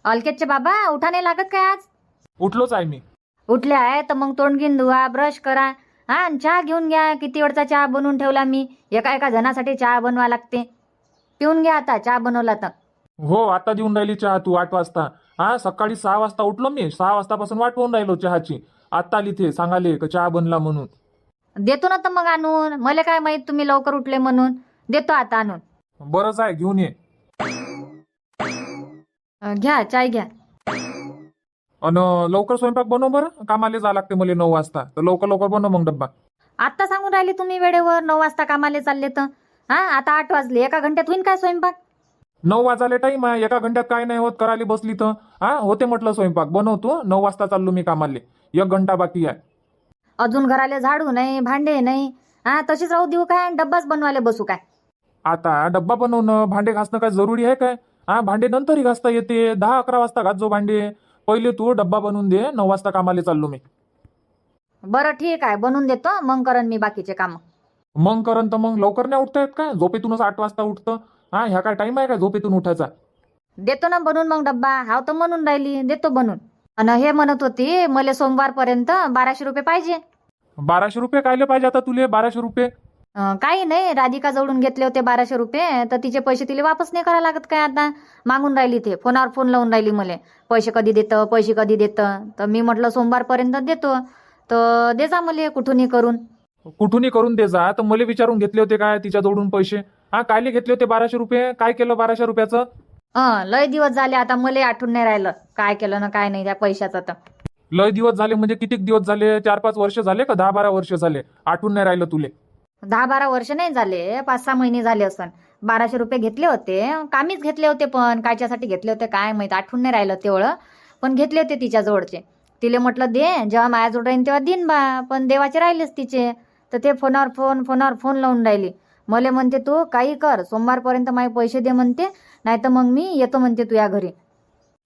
अलकेतचे बाबा उठा नाही लागत काय आज? उठलोच आहे मी. उठले आहे तर मग तोंड गिन धुवा, ब्रश करा. हा आणि चहा घेऊन घ्या. किती वेळचा चहा बनवून ठेवला मी. एका एका जणासाठी चहा बनवा लागते. पिऊन घ्या आता चहा बनवला तर. हो आता देऊन राहिली चहा तू 8 वाजता. हा सकाळी 6 वाजता उठलो मी. 6 वाजतापासून वाट पाहून राहिलो चहाची. आता आली ते सांगाले का चहा बनला म्हणून. देतो ना तर मग आणून. मला काय माहित तुम्ही लवकर उठले म्हणून. देतो आता आणून. बरंच आहे घेऊन ये. घ्या चाय घ्या. अन लवकर स्वयंपाक बनव बरं. कामाला जा लागते मला 9 वाजता. तर लवकर लवकर बनव मग डब्बा. आत्ता सांगून राहिले तुम्ही वेळेवर 9 वाजता कामाला चालले तर. हा आता 8 वाजले. एका घंट्यात होईन काय स्वयंपाक? 9 वाजाले टाईम आहे. एका घंट्यात काय नाही होत. करायला बसली तर हा होते म्हटलं स्वयंपाक. बनवतो. 9 वाजता चाललो मी कामाले. 1 घंटा बाकी आहे. अजून घराले झाडू नाही, भांडे नाही. हा तशीच राहू देऊ काय? डब्बाच बनवायला बसू काय? आता डब्बा बनवणं भांडे घासणं काय जरुरी आहे काय? हा भांडे नंतरही घासता येते. 10-11 वाजता घास जो भांडे. पहिले तू डब्बा बनवून दे. 9 वाजता कामाला चाललो मी. बरं ठीक आहे बनवून देतो. मग करन मी बाकीचे काम. मग करन तर मग लवकर नाही उठता येत काय? झोपेतूनच 8 वाजता उठतं. हा ह्या काय टाइम आहे का झोपेतून उठायचा? देतो ना बनवून मग डब्बा. हाव तर म्हणून राहिली देतो बनवून. आणि हे म्हणत होती मला सोमवारपर्यंत 1200 रुपये पाहिजे. 1200 रुपये कायले पाहिजे आता तुले? 1200 रुपये काही नाही राधिका जवळून घेतले होते 1200 रुपये. तर तिचे पैसे तिला वापस नाही करा लागत काय आता? मागून राहिली ते. फोनावर फोन लावून राहिली मला. पैसे कधी देतं, पैसे कधी देतं. तर मी म्हटलं सोमवारपर्यंत देतो. तर दे जा मला कुठूनही करून. कुठूनही करून दे जा. तर मला विचारून घेतले होते काय तिच्या जवळून पैसे? हा कायले घेतले होते 1200 रुपये? काय केलं 1200 रुपयाचं? लय दिवस झाले आता मला आठवण नाही राहिलं काय केलं ना काय नाही त्या पैशाचं तर. लय दिवस झाले म्हणजे किती दिवस झाले? 4-5 वर्ष झाले का 10-12 वर्ष झाले? आठवून नाही राहिलं तुले? 10-12 वर्ष नाही झाले. 5-6 महिने झाले असन. 1200 रुपये घेतले होते. कामीच घेतले होते पण कायच्यासाठी घेतले होते काय माहित आठवून नाही राहिलं तेवढं. पण घेतले होते तिच्या जवळचे. तिले म्हटलं दे जेव्हा माझ्याजवळ राहीन तेव्हा देईन बा. पण देवाचे राहिलेच तिचे. तर ते फोनावर फोन लावून राहिली. मला म्हणते तू काही कर सोमवारपर्यंत माझे पैसे दे म्हणते. नाही तर मग मी येतो म्हणते तुझ्या घरी.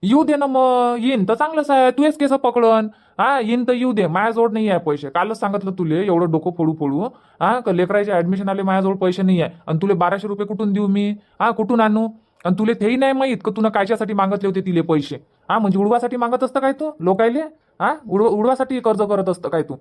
येऊ दे ना मग. येईन तर चांगलंच आहे. तूच केस पकडन. हा येईन तर येऊ दे. माझ्याजवळ नाही आहे पैसे. कालच सांगितलं तुले एवढं डोकं फोडू. हा लेकराचे ऍडमिशन आले माझ्याजवळ पैसे नाही आहे. आणि तुले 1200 रुपये कुठून देऊ मी? हा कुठून आणू? आणि तुले तेही नाही माहित का तुला कायच्यासाठी मागितले होते तिले पैसे? हा म्हणजे उडवासाठी मागत असतं काय तू लोकायले? हा उडवासाठी कर्ज करत असतं काय तू?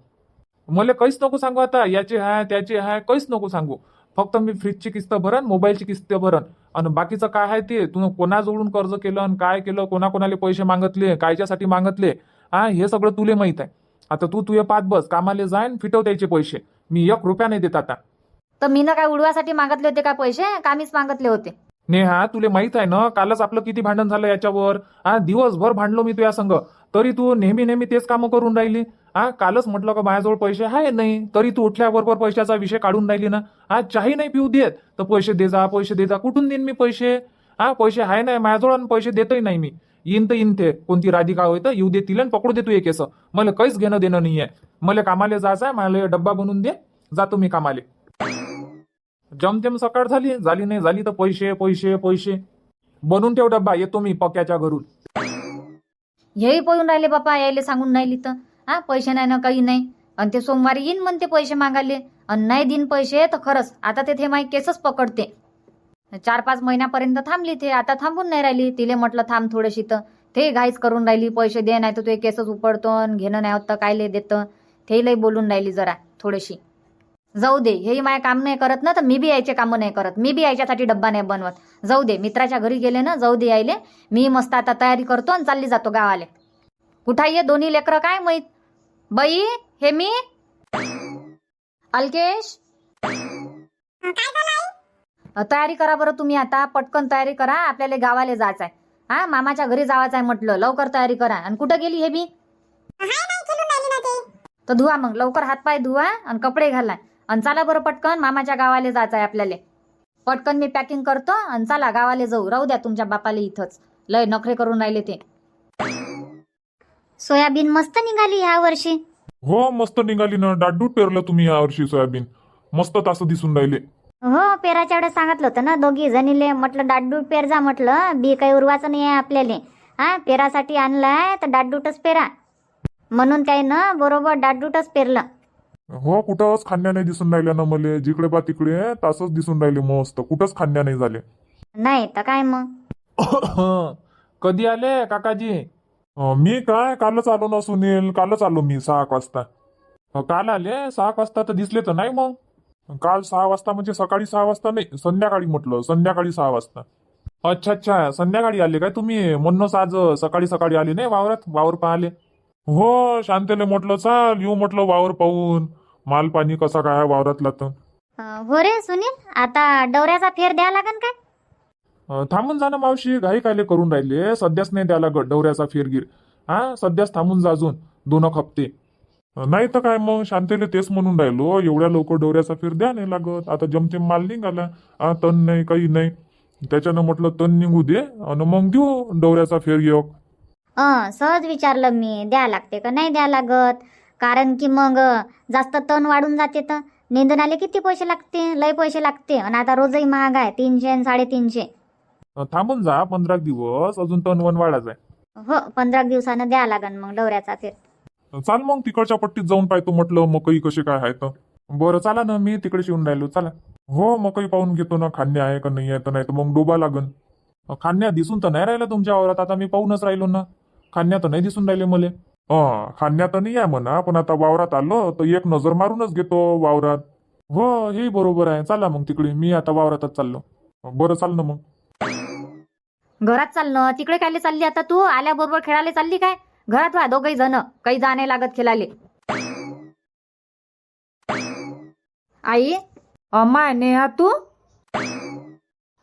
मला काहीच नको सांगू आता. याचे आहे त्याचे आहे काहीच नको सांगू. फक्त मी फ्रीजची किस्त भरन, मोबाईलची किस्त भरन. आणि बाकीचं काय आहे ते तू कोणाजवळून कर्ज केलं आणि काय केलं, कोणाकोणाला पैसे मागितले, कायच्यासाठी मागितले, हा हे सगळं तुले माहित आहे. आता तू तुझे पाच बस कामाला जाईन फिटव द्यायचे पैसे. मी 1 रुपया नाही देत आता. तर मी ना काय उडवासाठी मागितले होते का पैसे? कामीच मागितले होते. नेहा तुले माहित आहे ना कालच आपलं किती भांडण झालं याच्यावर. हा दिवसभर भांडलो मी तुझ्या संग. तरी तू नेहमी नेहमी तेच कामं करून राहिली. हा कालच म्हटलं का माझ्याजवळ पैसे आहे नाही. तरी तू उठल्याबरोबर पैशाचा विषय काढून राहिली ना. हा चाही नाही पिऊ देत तर पैसे दे जा पैसे दे जा. कुठून देईन मी पैसे? हा पैसे आहे नाही माझ्याजवळ आणि पैसे देतही नाही मी. येईन तर येईन ते कोणती राधिका होय तर येऊ दे तिला पकडू दे तू एक केस. मला काहीच घेणं देणं नाहीये. मला कामाला जायचं आहे. मला डब्बा बनवून दे. जातो मी कामाले. जमतेम सकाळ झाली झाली नाही झाली तर पैसे पैसे पैसे. बनवून ठेव डब्बा. येतो मी पक्याच्या घरून. हेही पळून राहिले बापा. यायले सांगून राहिली तर. हा पैसे नाही ना काही नाही. आणि ते सोमवारी येईन म्हणते पैसे मागायले. आणि नाही दिन पैसे तर खरंच आता ते माई केसच पकडते. 4-5 महिन्यापर्यंत थांबली ते. आता थांबून नाही राहिली. तिले म्हटलं थांब थोडीशी तर ते घाईच करून राहिली. पैसे दे नाही तर ते केसच उपडतो आणि घेणं नाही होतं कायले देतं. ते लई बोलून राहिली जरा थोडीशी. जाऊ दे हेही माय काम नाही करत ना तर मी बी यायचे कामं नाही करत. मी बी यायच्यासाठी डब्बा नाही बनवत. जाऊ दे मित्राच्या घरी गेले ना जाऊ दे यायले. मी मस्त आता तयारी करतो आणि चालली जातो गावाले. कुठं ये दोन्ही लेकरं काय माहित. बाई हे मी अलकेश. तयारी करा बरं तुम्ही आता पटकन तयारी करा. आपल्याला गावाला जायचं आहे. हा मामाच्या घरी जायचं आहे म्हटलं. लवकर तयारी करा. आणि कुठं गेली हे बी? तर धुवा मग लवकर हातपाय धुवा आणि कपडे घाला. आणि चला बरं पटकन मामाच्या गावाला जायचं आहे आपल्याला. पटकन मी पॅकिंग करतो आणि चला गावाला जाऊ. राहू द्या तुमच्या बापाला इथंच. लय नखरे करून राहिले ते. सोयाबीन मस्त निघाली ह्या वर्षी. हो मस्त निघाली ना. डाडूट पेरलं तुम्ही यावर्षी सोयाबीन. मस्त तास दिसून राहिले. हो पेराच्या वेळेस सांगितलं होतं ना दोघी जणीले. म्हटलं डाडूट पेर जा म्हटलं. बी काही उरवाचं नाही आहे आपल्याला. हा पेरासाठी आणलाय तर डाडूटच पेरा म्हणून त्यानं बरोबर डाडूटच पेरलं. हो कुठंच खांद्या नाही दिसून राहिल्या ना मले. जिकडे बा तिकडे तासच दिसून राहिले मस्त. कुठंच खांद्या नाही झाले. नाही तर काय मग. कधी आले काकाजी? मी काय कालच आलो ना सुनील, कालच आलो मी 6 वाजता. काल आले 6 वाजता तर दिसले तर नाही मग. काल 6 वाजता म्हणजे सकाळी 6 वाजता नाही, संध्याकाळी म्हटलं, संध्याकाळी 6 वाजता. अच्छा संध्याकाळी आले काय तुम्ही? म्हणूनच आज सकाळी सकाळी आले नाही वावरात, वावर पाहिले. हो, शांतेले म्हटलं चाल येऊ म्हटलं वावर पाहून, माल पाणी कसा काय आहे वावरातला तर. हो रे सुनील, आता डवऱ्याचा फेर द्या लागन काय? थांबून जा ना मावशी, घाई कायले करून राहिले? सध्याच नाही द्यायला डवऱ्याचा फेरगीर. सध्याच थांबून जा अजून 2 हप्ते. नाही तर काय मग, शांतेले तेच म्हणून राहिलो, एवढ्या लवकर डवऱ्याचा फेर द्या नाही लागत. आता जमतेम माल निघाला, तण नाही काही नाही, त्याच्यानं म्हटलं तण निघू दे आणि मग देऊ डवऱ्याचा फेर येऊ. सहज विचारलं मी, द्या लागते का नाही द्या लागत, कारण की मग जास्त तण वाढून जाते तर निंदनाले किती पैसे लागते, लय पैसे लागते. आणि आता रोजही महाग आहे, 300 आणि 350. थांबून जा 15 दिवस, अजून तण वन वाढायचं आहे. हो, 15 दिवसानं द्या लागन मग डवऱ्याचा फेर. चाल मग तिकडच्या पट्टीत जाऊन पाहतो म्हटलं मकई कशी काय आहे तर. बरं चला ना, मी तिकडे येऊन राहिलो, चला. हो, मकई पाहून घेतो ना, खान्य आहे का नाही आहे तर, नाही तर मग डोबा लागन. खान्या दिसून तर नाही राहिलं तुमच्या वावरात, आता मी पाहूनच राहिलो ना. खान्या तर नाही दिसून राहिले मले. खान्या तर नाही आहे म्हणा, पण आता वावरात आलो तर एक नजर मारूनच घेतो वावरात. हो, हे बरोबर आहे, चला मग तिकडे, मी आता वावरातच चाललो. बरं चाल ना मग. घरात चालणं, तिकडे कायले चालली आता तू? आल्याबरोबर खेळायला चालली काय? घरात व्हा दोघही जण, काही जाणे लागत खेळाले. आई, अम्माय नेहा तू?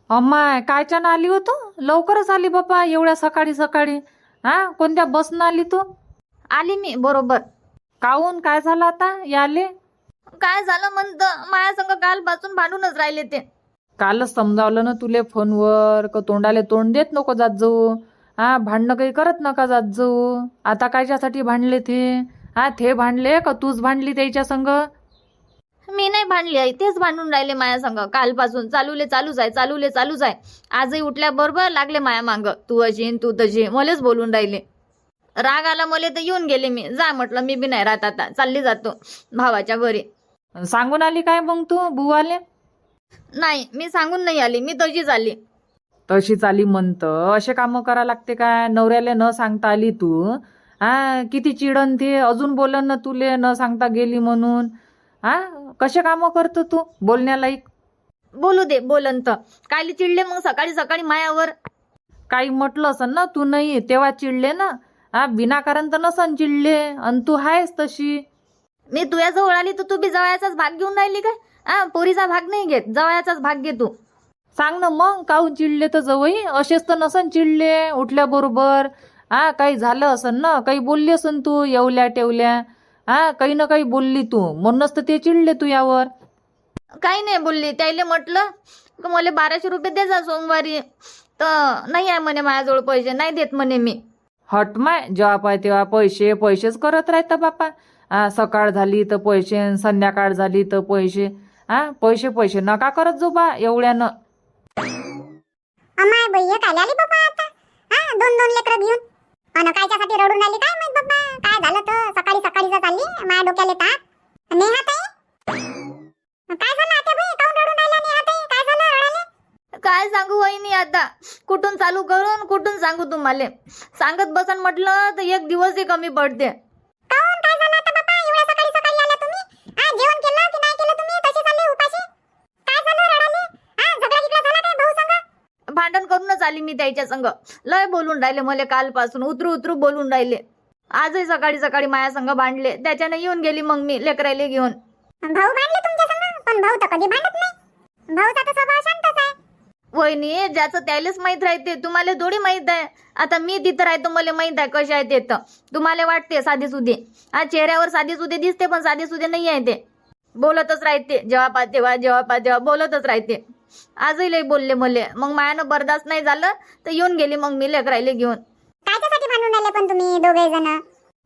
अम्माय कायच्यानं आली हो तू? लवकरच आली बापा, एवढ्या सकाळी सकाळी. कोणत्या बसनं आली तू? आली मी बरोबर. काहून, काय झालं आता याले? काय झालं म्हणतं, माया संग कालपासून भांडूनच राहिले ते. कालच समजावलं ना तुले फोनवर, का तोंडाले तोंड देत नको जात जाऊ. भांडणं काही करत नका जात जाऊ. आता कायच्यासाठी भांडले ते? ते भांडले का तूच भांडली त्याच्या संग? मी नाही भांडली आई, तेच भांडून राहिले माया संग कालपासून. चालूच आहे. आजही उठल्याबरोबर लागले माया मांग, तू अशी तू तशी, मलेच बोलून राहिले. राग आला मले तर येऊन गेले मी. जा म्हटलं, मी बी नाही राहत आता, चालली जातो भावाच्या घरी. सांगून आली काय मग तू बुवाले? नाही, मी सांगून नाही आली, मी तशीच आली. तशीच आली म्हणतं, असे कामं करा लागते काय? नवऱ्याला न सांगता आली तू. किती चिडन ते, अजून बोलन ना तुले न सांगता गेली म्हणून. कसे कामं करतो तू बोलण्यालायक? बोलू दे, बोलन तर कायले चिडले मग सकाळी सकाळी मायावर? काही म्हटलं असन ना तू, नाही तेव्हा चिडले ना. विनाकारण तर नसन चिडले, आणि तू आहेस तशी. मी तुझ्या जवळ आली तर तू बी जवळचाच भाग घेऊन राहिली काय? पोरीचा भाग नाही घेत, जवळचाच भाग घे तू. सांग ना मग, काहून चिडले तर जवई? असेच तर नसन चिडले उठल्याबरोबर. काही झालं असन ना, काही बोलली असन तू येवल्या टेवल्या. काही ना काही बोलली तू, म्हणूनच तर ते चिडले तू यावर. काही नाही बोलली, त्याला म्हटलं मला 1200 रुपये दे जा सोमवारी, तर नाही आहे म्हणे माझ्याजवळ पैसे, नाही देत म्हणे मी. हट माय, जेव्हा पाय तेव्हा पैसेच करत राहता बापा. सकाळ झाली तर पैसे, संध्याकाळ झाली तर पैसे. पैसे नका करत जो बा एवढ्यानं. अमाय बाई काय आली बाबा आता? 2 लेकरं घेऊन अन कायच्यासाठी रडून आली काय माहित बाबा? काय झालं तर सकाळी सकाळीच चालली माझ्या डोक्याला ताप. नेहा ताई, काय झालं आता बाई? काऊन रडून राहिला नेहा ताई? काय झालं रडाले? काय सांगू वहिनी आता, कुठून चालू करून कुठून सांगू तुम्हाला? सांगत बसन म्हटलं तर एक दिवसही कमी पडते. काऊन काय झालं आता बाबा? एवढ्या सकाळी सकाळी आला तुम्ही? जेवण केलं की नाही केलं तुम्ही? तसे चालले उपाशी? काय झालं रडाले? झगडा गिगडा झाला काय भाऊ संग? भांडण करूनच आली मी त्याच्या संग. लय बोलून राहिले मला कालपासून, उतरू बोलून राहिले. आजही सकाळी सकाळी माया संग भांडले, त्याच्यानं येऊन गेली मग मी लेकरायले घेऊन. भाऊ भांडले तुमच्या संग? पण भाऊ तर कधी भांडत नाही. भाऊचा तर स्वभाव शांतच आहे. वहिनी, ज्याचं त्यालाच माहित राहते, तुम्हाला थोडी माहित आहे. आता मी तिथं राहतो, मला माहित आहे कशा आहे ते. तर तुम्हाला वाटते साधे सुधे, चेहऱ्यावर साधे सुधे दिसते, पण साधे सुधे नाही आहे ते. बोलतच राहते, जेव्हा पा तेव्हा बोलतच राहते. आजही लय बोलले मले, मग मायानं बर्दाश्त नाही झालं तर येऊन गेली मग मी लेकरायले घेऊन. कायच्यासाठी भांडून राहिले पण तुम्ही दोघे जण?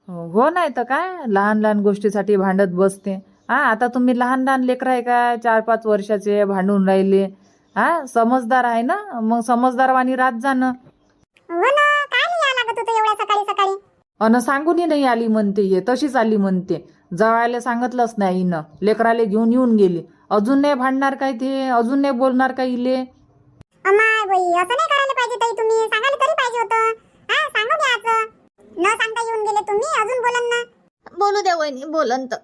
हो, नाही तर काय, लहान लहान गोष्टीसाठी भांडत बसते. आता तुम्ही लहान लहान लेकर आहे का? 4-5 वर्षाचे भांडून राहिले. समजदार आहे ना, मग समजदारवाणी रात जाणं. हो ना, काय लिहा लागत होतं एवढ्या सकाळी सकाळी? अन सांगूनही नाही आली म्हणते, हे तशीच आली म्हणते. जवायला सांगितलंच नाही हिनं, लेकराले घेऊन येऊन गेली. अजून नाही भांडणार काय ते? अजून नाही बोलणार काय इले? अमाय बाई, असं नाही करायला पाहिजे ताई, तुम्ही सांगायला तरी पाहिजे होतं. बोलू द्या वहिनी, बोलन तर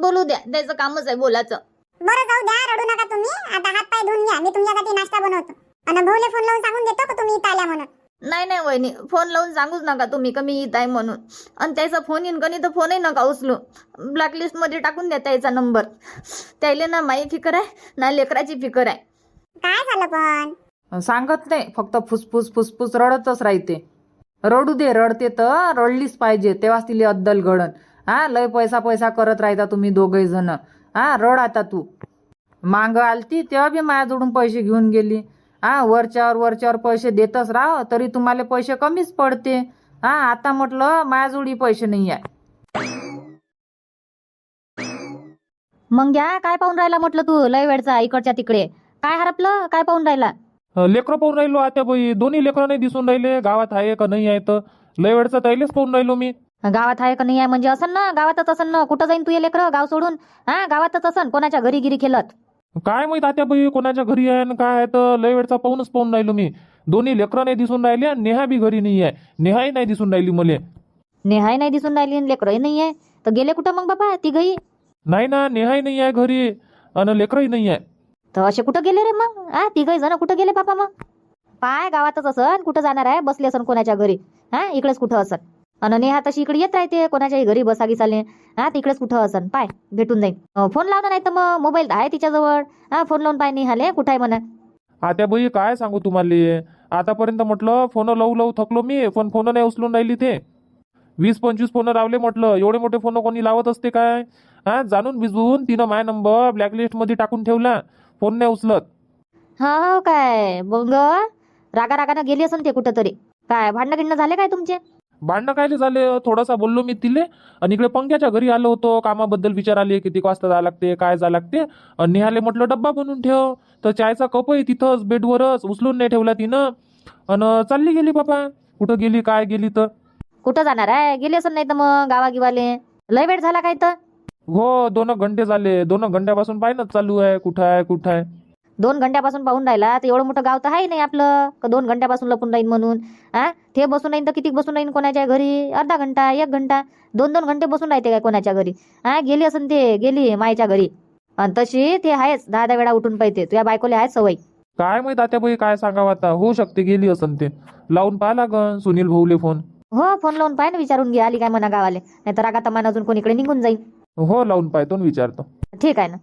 बोलू द्या, त्याचं कामच आहे बोलायचं. बरं जाऊ द्या, रडू नका तुम्ही. आता हात पाय धुवून घ्या, मी तुमच्यासाठी नाश्ता बनवतो. आणि भाऊले फोन लावून सांगून देतो का तुम्ही इथं आल्या म्हणून. नाही नाही वहिनी, फोन लावून सांगूच नका तुम्ही का मी येत आहे म्हणून. आणि त्याचा फोन येईन कणी तर फोनही नका उचलू. ब्लॅकलिस्ट मध्ये टाकून द्या त्याचा नंबर. त्याला ना माई फिकर आहे ना लेकराची फिकर आहे. काय झालं पण? सांगत नाही, फक्त फुसफुस फुसफुस रडतच राहते. रडू दे, रडते तर रडलीच पाहिजे, तेव्हाच तिला अद्दल घडण. हा, लय पैसा पैसा करत राहता तुम्ही दोघे जण. हा, रड आता तू. मांग आलती तेव्हा बी माझ्याजवळून पैसे घेऊन गेली. हा, वरच्यावर पैसे देतच राह तरी तुम्हाला पैसे कमीच पडते. हा, आता म्हटलं माझ्याजवळी पैसे नाही आहे. मग घ्या, काय पाहून राहिला म्हटलं तू लय वेळचा इकडच्या तिकडे? काय हरपलं, काय पाहून राहिला? लेकरं पाहून राहिलो आता बाई, दोन्ही लेकरं नाही दिसून राहिले, गावात आहे का नाही आहे तर लय वेळचा त्यालेच पाहून राहिलो मी. गावात आहे का नाही आहे म्हणजे असं ना, गावातच असन ना. कुठं जाईन तू ये लेकरं गाव सोडून? हा, गावातच असन, कोणाच्या घरी गिरी खेळत. काय माहित आता बाई कोणाच्या घरी आहे ना काय आहे, तर लय वेळचा पाहून राहिलो मी. दोन्ही लेकरं नाही दिसून राहिले आणि नेहा बी घरी नाही आहे. नेहाही नाही दिसून राहिली मले. नेहाय नाही दिसून राहिली आणि लेकरंही नाही आहे, तर गेले कुठं मग बाबा तिघही? नाही ना, नेहाही नाही आहे घरी आणि लेकरही नाही आहे. तर असे कुठं गेले रे मग? हा, तिघही जण कुठं गेले बाबा मग? पाय, गावातच असन, कुठं जाणार आहे, बसले असन कोणाच्या घरी. हा, इकडेच कुठं असन. आणि नेहा तशी इकडे येत राहते कोणाच्याही घरी बसागी चाले. हा, तिकडेच कुठं असन, पाय भेटून जाईल. फोन लावणार नाही तर मग मोबाईल आहे तिच्याजवळ. हा, फोन लावून पाय नेहाले कुठं आहे म्हणा. आता बाई काय सांगू तुम्हाला, आतापर्यंत म्हटलं फोन लावू थकलो मी, पण फोन नाही उचलून राहिली. ते 20-25 फोन लावले म्हटलं, एवढे मोठे फोन कोणी लावत असते काय? हा, जाणून बिजून तिनं माझा नंबर ब्लॅकलिस्ट मध्ये टाकून ठेवला, फोन नाही उचलत. हा काय मग? रागानं गेली असन ते कुठं तरी. काय भांडणं गिंडणं झाले काय तुमचे? भांडणं कायले झाले, थोडासा बोललो मी तिले. आणि इकडे पंख्याच्या घरी आलो होतो, कामाबद्दल विचाराले किती वाजता जावं लागते, काय जावं लागते. आणि निहाले म्हटलं डब्बा बनवून ठेव, तर चायचा कपही तिथंच बेडवरच उचलून नाही ठेवला तिनं. आणि चालली गेली बाबा. कुठं गेली काय गेली तर. कुठं जाणार आहे? गेली असन नाही तर मग गावागिवाले. लय वेळ झाला काय तर? हो, 2 घंटे झाले. 2 घंट्यापासून पाहिणंच चालू आहे, कुठं आहे कुठं आहे. 2 घंट्यापासून पाहून राहिला तर एवढं मोठं गाव तर आहे नाही आपलं का 2 घंट्यापासून लपून राहीन म्हणून. हा, ते बसून राहीन तर किती बसून राहीन कोणाच्या घरी? अर्धा घंटा, 1 घंटा, 2-2 घंटे बसून राहते काय कोणाच्या घरी? हा, गेली असन ते, गेली मायच्या घरी. आणि तशी ते आहेच 10 वेळा उठून पाहिजे. तुझ्या बायकोले आहेच सवय. काय माहित आता बाई, काय सांगावं आता. होऊ शकते गेली असन ते. लावून पाहा लागन सुनील भाऊले फोन. हो, फोन लावून पाय ना, विचारून घे आली काय म्हणा गावाले. नाही तर रागात मान अजून कोणीकडे निघून जाईल. हो, लावून पाहतो आणि विचारतो. ठीक आहे ना.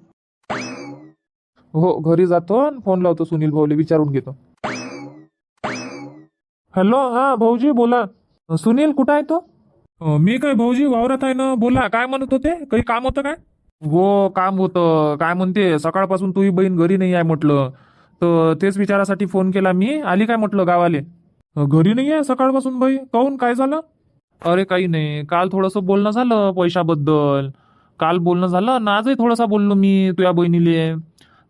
हो, घरी जातो आणि फोन लावतो सुनील भाऊले, विचारून घेतो. हॅलो, हा भाऊजी बोला. सुनील कुठं आहे तो? मी काय भाऊजी वावरात आहे ना. बोला, काय म्हणत होते? काही काम होतं काय? हो, काम होतं. काय म्हणते, सकाळपासून तुझी बहीण घरी नाही आहे म्हटलं, तर तेच विचारासाठी फोन केला मी. आली काय म्हटलं गावाले? घरी नाही आहे सकाळपासून बाई. काहून, काय झालं? अरे काही नाही, काल थोडंसं बोलणं झालं पैशाबद्दल. काल बोलणं झालं ना, आजही थोडासा बोललो मी तुझ्या बहिणीले.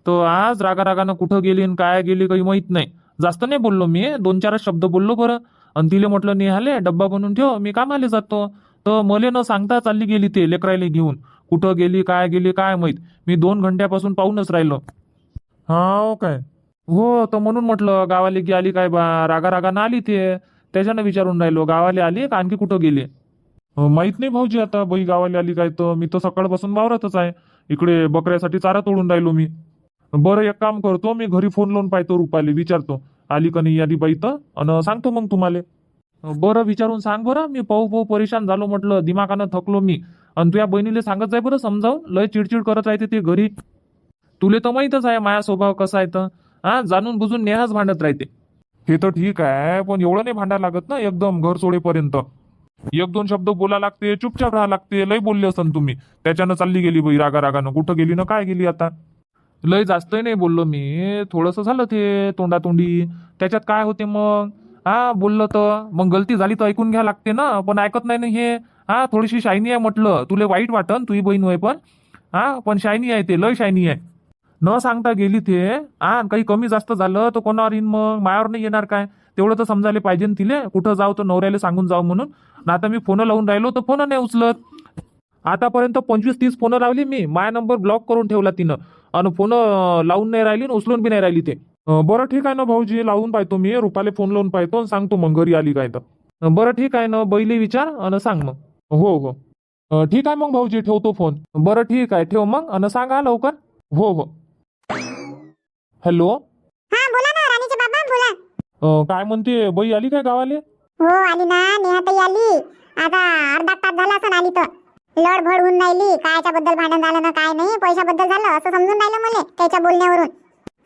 तर आज रागानं कुठं गेली आणि काय गेली काही माहित नाही. जास्त नाही बोललो मी, 2-4 शब्द बोललो बरं. आणि तिले म्हटलं निहाले डब्बा बनवून ठेव, मी कामाले जातो. तर मले न सांगता चालली गेली ते लेकरायले घेऊन. कुठं गेली काय माहित. मी 2 घंट्यापासून पाहूनच राहिलो. हा काय? हो, तर म्हणून म्हटलं गावाले की आली काय बा. रागानं आली ते, त्याच्यानं विचारून राहिलो गावाले आली का आणखी कुठं गेली. माहित नाही भाऊजी आता बाई गावाला आली काय. तर मी तर सकाळपासून वावरातच आहे. इकडे बकऱ्यासाठी चारा तोडून राहिलो मी. बरं, एक काम करतो, मी घरी फोन लावून पाहतो, रुपाली विचारतो आली का नाही आली बाई तर, आणि सांगतो मग तुम्हाला. बरं, विचारून सांग बरं. मी पाहू परेशान झालो म्हटलं, दिमागानं थकलो मी. आणि तुझ्या बहिणीला सांगत जाय बरं समजावून. लय चिडचिड करत राहते ते घरी. तुले तर माहीतच आहे माझा स्वभाव कसा आहे तर. हा, जाणून बुजून नेहाच भांडत राहते. हे तर ठीक आहे, पण एवढं नाही भांडायला लागत ना एकदम घर सोडेपर्यंत. 1-2 शब्द बोला लागते, चुपचाप राहा लागते. लय बोलले असन तुम्ही, त्याच्यानं चालली गेली बाई रागानं. कुठं गेली ना काय गेली आता. लय जास्तही नाही बोललो मी, थोडंसं झालं ते तोंडातोंडी. त्याच्यात काय होते मग. हा, बोललं तर मग गलती झाली तर ऐकून घ्या लागते ना, पण ऐकत नाही ना हे. हा, थोडीशी शायनी आहे म्हटलं. तुला वाईट वाटन, तुझी बहीण होय पण. हा, पण शायनी आहे ते, लय शायनी आहे. न सांगता गेली ते. हा, काही कमी जास्त झालं तर कोणावर येईन मग, मायावर नाही येणार काय. तेवढं तर समजायला पाहिजे ना तिले. कुठं जाऊ तर नवऱ्याला सांगून जाऊ म्हणून. ना आता मी फोन लावून राहिलो तर फोन नाही उचलत. आतापर्यंत 25-30 फोन लावली मी. माझा नंबर ब्लॉक करून ठेवला तिनं. आणि फोन लावून नाही राहिली, उचलून बी नाही राहिली ते. बरं ठीक आहे ना भाऊजी, लावून पाहतो मी. रुपाले फोन लावून पाहतो आणि सांगतो मग घरी आली काय तर. बरं ठीक आहे ना, बैली विचार आणि सांग मग. हो हो. ठीक आहे मग भाऊजी, ठेवतो फोन. बरं ठीक आहे, ठेव मग आणि सांगा लवकर. हो हो. हॅलो. हा बोला ना राणीचे बाबा बोला. काय म्हणते, बाई आली काय गावाले? हो आली ना, नेहाताई आली. आता अर्धा तास झाला असं आली तर लडभड होऊन राहिली. कायच्या बद्दल भांडण झालं ना काय नाही, पैशाबद्दल झालं असं समजून राहिलं मला त्याच्या बोलण्यावरून.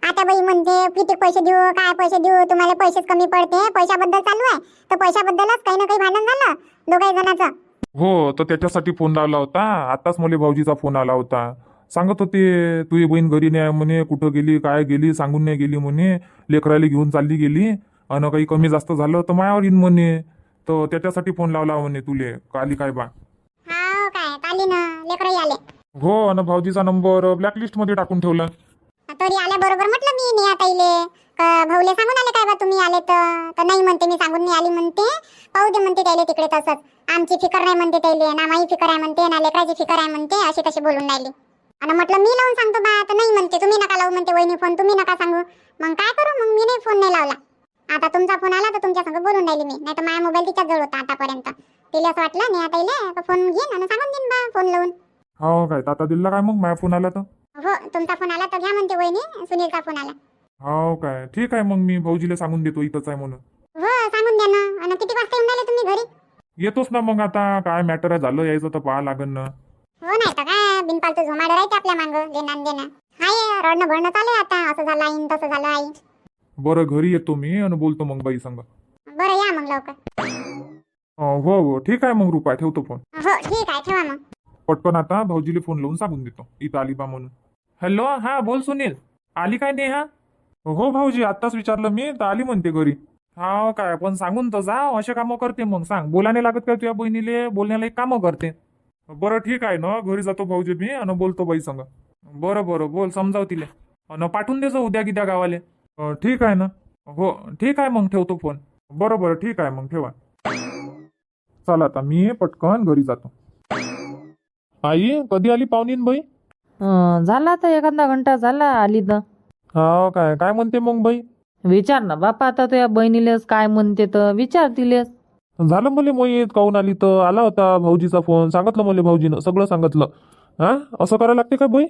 आता बाई म्हणते किती पैसे देऊ, काय पैसे देऊ, तुम्हाला पैसेच कमी पडते, पैशाबद्दल चालू आहे. तर पैशाबद्दलच काही ना काही भांडण झालं दोघाही जणांचं. हो, तर त्याच्यासाठी फोन लावला होता. आताच मला भाऊजीचा फोन आला होता. सांगत होते तुझी बहीण घरी नाही म्हणे, कुठं गेली काय गेली सांगून नाही गेली म्हणे, लेकराला घेऊन चालली गेली आणि काही कमी जास्त झालं तर मायावर येईन म्हणे. तर त्याच्यासाठी फोन लावला म्हणे तुले. आली काय बा? हा काय आली ना, लेकरही आले. हो, आणि भाऊजीचा नंबर ब्लॅकलिस्ट मध्ये टाकून ठेवला. तरी आल्याबरोबर म्हटलं मी नेहाताईले का भाऊले सांगून आले काय बा तुम्ही आले तर नाही म्हणते, मी सांगून नाही आली म्हणते. पाहू दे म्हणते त्याले तिकडे तसंच. आमची फिकर नाही म्हणते त्याले, ना माई फिकर आहे म्हणते, ना लेकराची फिकर आहे म्हणते. अशी कशी बोलून राहिली. आणि म्हटलं मी लावून सांगतो बा, तर नाही म्हणते तुम्ही नका लावू म्हणते वहिनी फोन, तुम्ही नका सांगू. मग काय करू, मग मी नाही फोन नाही लावला. आता तुमचा फोन आला तर तुमच्या संग बोलून राहिली मी, नाही तर माझा मोबाईल तिच्याच जवळ होता आतापर्यंत. तिला असं वाटलं नेहाताईले फोन घेईन आणि सांगून देईन बा फोन लावून. हो काय, ताता दिला काय मग माझा फोन आला तर? हो तुमचा फोन आला तर घ्या म्हणते वहिनी, सुनीलचा फोन आला. हो काय, ठीक आहे मग मी भाऊजीला सांगून देतो इथंच आहे म्हणून. हो सांगून द्या ना. आणि किती वाजता येऊन राहिले तुम्ही घरी? येतोच ना मग, आता काय मॅटर झालं यायचं तर पाहा लागन ना. हो नाही तर काय, बिनपालतू झोमाडं राहते आपल्या मागं देणं देणं. हाय रडणं भरणं चालू आता, असं झालं आई तसं झालं आई. बरं घरी येतो मी आणि बोलतो मग बाई संग. बरं या मग लवकर. हो हो ठीक आहे मग रुपा, ठेवतो फोन. हो ठीक आहे ठेवा मग. पटकन आता भाऊजीला फोन लावून सांगून देतो इथं आली बा म्हणून. हॅलो, हा बोल सुनील. आली काय नेहा? हो भाऊजी, आत्ताच विचारलं मी तर आली म्हणते घरी. हा काय, पण सांगून तर जा, असे कामं करते मग. सांग, बोलाने लागत काय तुझ्या बहिणीले, बोलण्याला एक कामं करते. बरं ठीक आहे ना, घरी जातो भाऊजी मी आणि बोलतो बाई संग. बरं बरं बोल, समजाव तिले आणि पाठवून देजो उद्या गिद्या गावाले. ठीक आहे ना. हो ठीक आहे मग, ठेवतो फोन. बरं बरं ठीक आहे मग, ठेवा. चला आता मी पटकन घरी जातो. आई कधी आली पाहुणीन बाई? झाला तर एखादा घंटा झाला आली तर. हा काय, काय म्हणते मग बाई? विचार ना बापा, आता तुझ्या बहिणीलेच काय म्हणते तर विचार तिलेच. झालं मला मोहित काहून आली तर. आला होता भाऊजीचा फोन, सांगितलं मला भाऊजीनं, सगळं सांगितलं. हा असं करायला लागते का बाई?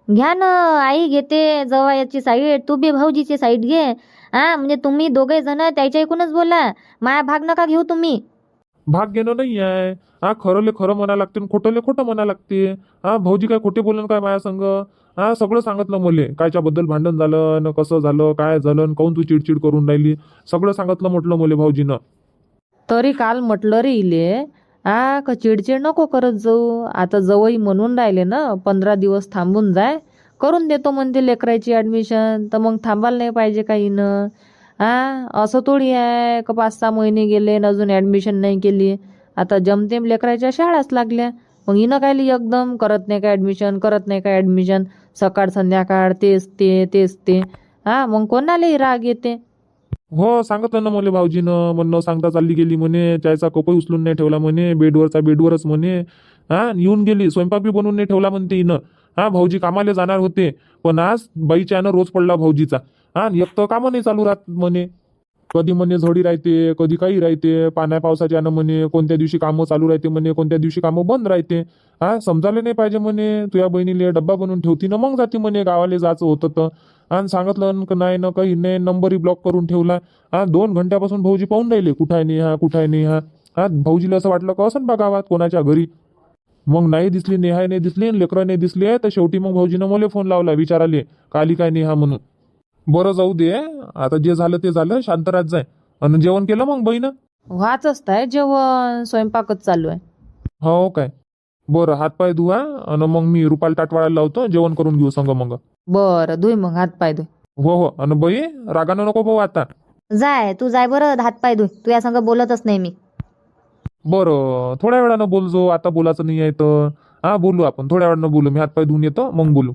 घ्या ना, आई घेते जवायाची साईड, तू बी भाऊजीची साईड घे. हा म्हणजे तुम्ही दोघे जण त्याच्या ऐकूनच बोला, माया भाग नका घेऊ तुम्ही. भाग घेणं नाही आहे. हा खरंले खरं म्हणा लागते, खोटंले खोटं म्हणा लागते. हा भाऊजी काय खोटे बोलन काय माया संग? हा सगळं सांगितलं मले, कायच्या बद्दल भांडण झालं न कसं झालं काय झालं, काहून तू चिडचिड करून राहिली, सगळं सांगितलं म्हटलं मले भाऊजीनं. तरी काल म्हटलं रे इले, का चिडचिड नको करत जाऊ. आता जवळ म्हणून राहिले ना 15 दिवस थांबून जाय, करून देतो म्हणते लेकराची ऍडमिशन. तर मग थांबायला नाही पाहिजे काही न. असं थोडी आहे का 5-6 महिने गेले न अजून ऍडमिशन नाही केली. आता जमतेम लेकराच्या शाळाच लागल्या, मग हिनं काय एकदम करत नाही का ऍडमिशन, करत नाही का ऍडमिशन, सकाळ संध्याकाळ तेच ते. मग कोणालाही राग येते. हो सांगितलं ना मला भाऊजीनं, म्हणणं सांगता चालली गेली म्हणे, चायचा कपही उचलून नाही ठेवला म्हणे, बेडवरचा बेडवरच म्हणे. येऊन गेली, स्वयंपाक बी बनवून नाही ठेवला म्हणते हिनं. भाऊजी कामाला जाणार होते, पण आज बाईच्या रोज पडला भाऊजीचा. एक तर कामं नाही चालू राहत म्हणे, कधी म्हणे झडी राहते, कधी काही राहते, पाण्या पावसाच्या म्हणे, कोणत्या दिवशी कामं चालू राहते म्हणे, कोणत्या दिवशी कामं बंद राहते. समजायला नाही पाहिजे म्हणे, तुझ्या बहिणीले डब्बा बनवून ठेवती ना मग जाते म्हणे, गावाला जायचं होतं तर. आणि सांगितलं नाही ना काही नाही, नंबरही ब्लॉक करून ठेवला. 2 घंट्यापासून भाऊजी पाहून राहिले, कुठाय नाही हा. भाऊजीला असं वाटलं का असं बा गावात कोणाच्या घरी. मग नाही दिसली, नेहा नाही दिसली, लेकरं नाही दिसली, तर शेवटी मग भाऊजीनं मला फोन लावला विचाराले काली काय नेहा म्हणून. बरं जाऊ दे, आता जे झालं ते झालं, शांत राहत जाय. आणि जेवण केलं मग बहीण? व्हाच आहे जेवण, स्वयंपाकच चालू आहे. हो काय, बरं हातपाय धुवा आणि मग मी रुपाल टाटवाळायला लावतो, जेवण करून घेऊ संग मग. बरं धुई मग हात पाय धुई. हो आणि बाई रागानं नको भाऊ आता. जाय तू जाय बरं, हात पाय धुई, तू या संग बोलतच नाही मी. बरं थोड्या वेळानं बोलजो, आता बोलायचं नाही आहे तर. बोलू आपण थोड्या वेळानं बोलू, मी हातपाय धुवून येतो मग बोलू.